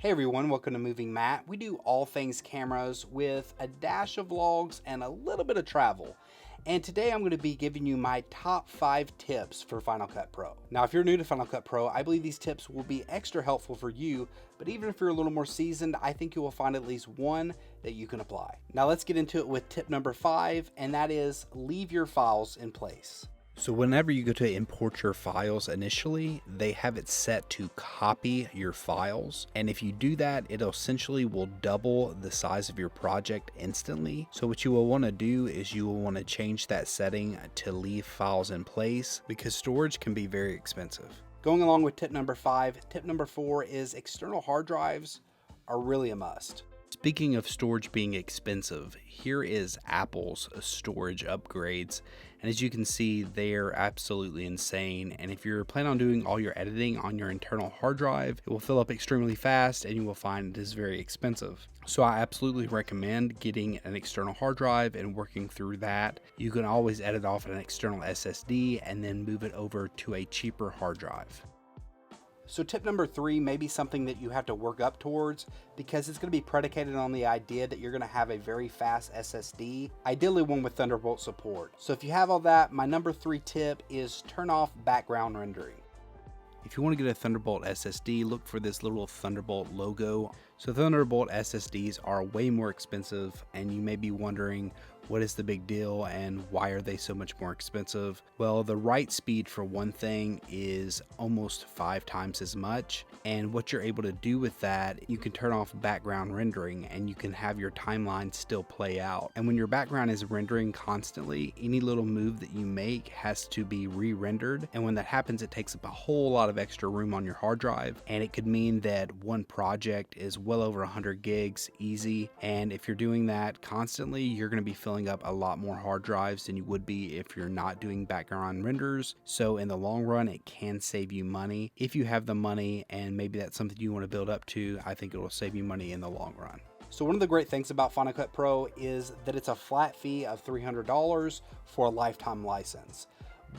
Hey everyone, welcome to Moving Matt. We do all things cameras with a dash of vlogs and a little bit of travel. And today I'm going to be giving you my top 5 tips for Final Cut Pro. Now, if you're new to Final Cut Pro, I believe these tips will be extra helpful for you, but even if you're a little more seasoned, I think you will find at least one that you can apply. Now let's get into it with tip number 5, and that is leave your files in place. So whenever you go to import your files initially, they have it set to copy your files. And if you do that, it essentially will double the size of your project instantly. So what you will want to do is you will want to change that setting to leave files in place because storage can be very expensive. Going along with tip number 5, tip number 4 is external hard drives are really a must. Speaking of storage being expensive, here is Apple's storage upgrades. And as you can see, they're absolutely insane. And if you're planning on doing all your editing on your internal hard drive, it will fill up extremely fast and you will find it is very expensive. So I absolutely recommend getting an external hard drive and working through that. You can always edit off an external SSD and then move it over to a cheaper hard drive. So tip number 3 may be something that you have to work up towards because it's going to be predicated on the idea that you're going to have a very fast SSD, ideally one with Thunderbolt support. So if you have all that, my number 3 tip is turn off background rendering. If you want to get a Thunderbolt SSD, look for this little Thunderbolt logo. So Thunderbolt SSDs are way more expensive, and you may be wondering, what is the big deal and why are they so much more expensive? Well, the write speed for one thing is almost 5 times as much. And what you're able to do with that, you can turn off background rendering and you can have your timeline still play out. And when your background is rendering constantly, any little move that you make has to be re-rendered. And when that happens, it takes up a whole lot of extra room on your hard drive. And it could mean that one project is well over 100 gigs easy. And if you're doing that constantly, you're going to be filling up a lot more hard drives than you would be if you're not doing background renders. So in the long run, it can save you money. If you have the money and maybe that's something you want to build up to, I think it will save you money in the long run. So one of the great things about Final Cut Pro is that it's a flat fee of $300 for a lifetime license.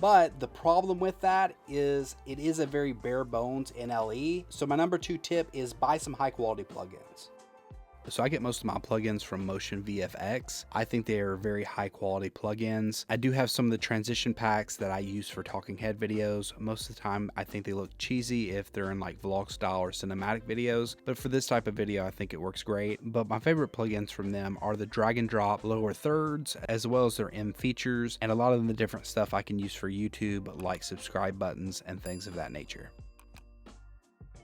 But the problem with that is it is a very bare bones NLE. So my number 2 tip is buy some high quality plugins. So I get most of my plugins from Motion VFX. I think they are very high quality plugins. I do have some of the transition packs that I use for talking head videos. Most of the time I think they look cheesy if they're in like vlog style or cinematic videos, but for this type of video I think it works great. But my favorite plugins from them are the drag and drop lower thirds, as well as their M features, and a lot of the different stuff I can use for YouTube, like subscribe buttons and things of that nature.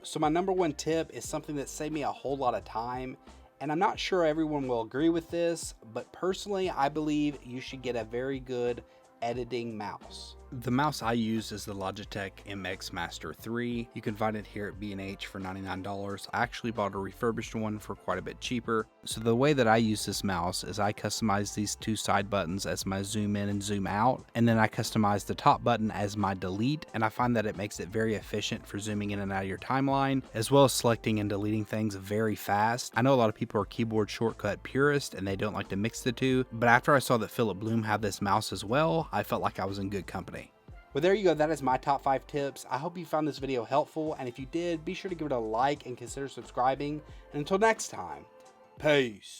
So my number 1 tip is something that saved me a whole lot of time. And I'm not sure everyone will agree with this, but personally, I believe you should get a very good editing mouse. The mouse I use is the Logitech MX Master 3. You can find it here at B&H for $99. I actually bought a refurbished one for quite a bit cheaper. So the way that I use this mouse is I customize these 2 side buttons as my zoom in and zoom out, and then I customize the top button as my delete, and I find that it makes it very efficient for zooming in and out of your timeline, as well as selecting and deleting things very fast. I know a lot of people are keyboard shortcut purists and they don't like to mix the two, but after I saw that Philip Bloom had this mouse as well, I felt like I was in good company. Well, there you go. That is my top 5 tips. I hope you found this video helpful, and if you did, be sure to give it a like and consider subscribing. And until next time, peace.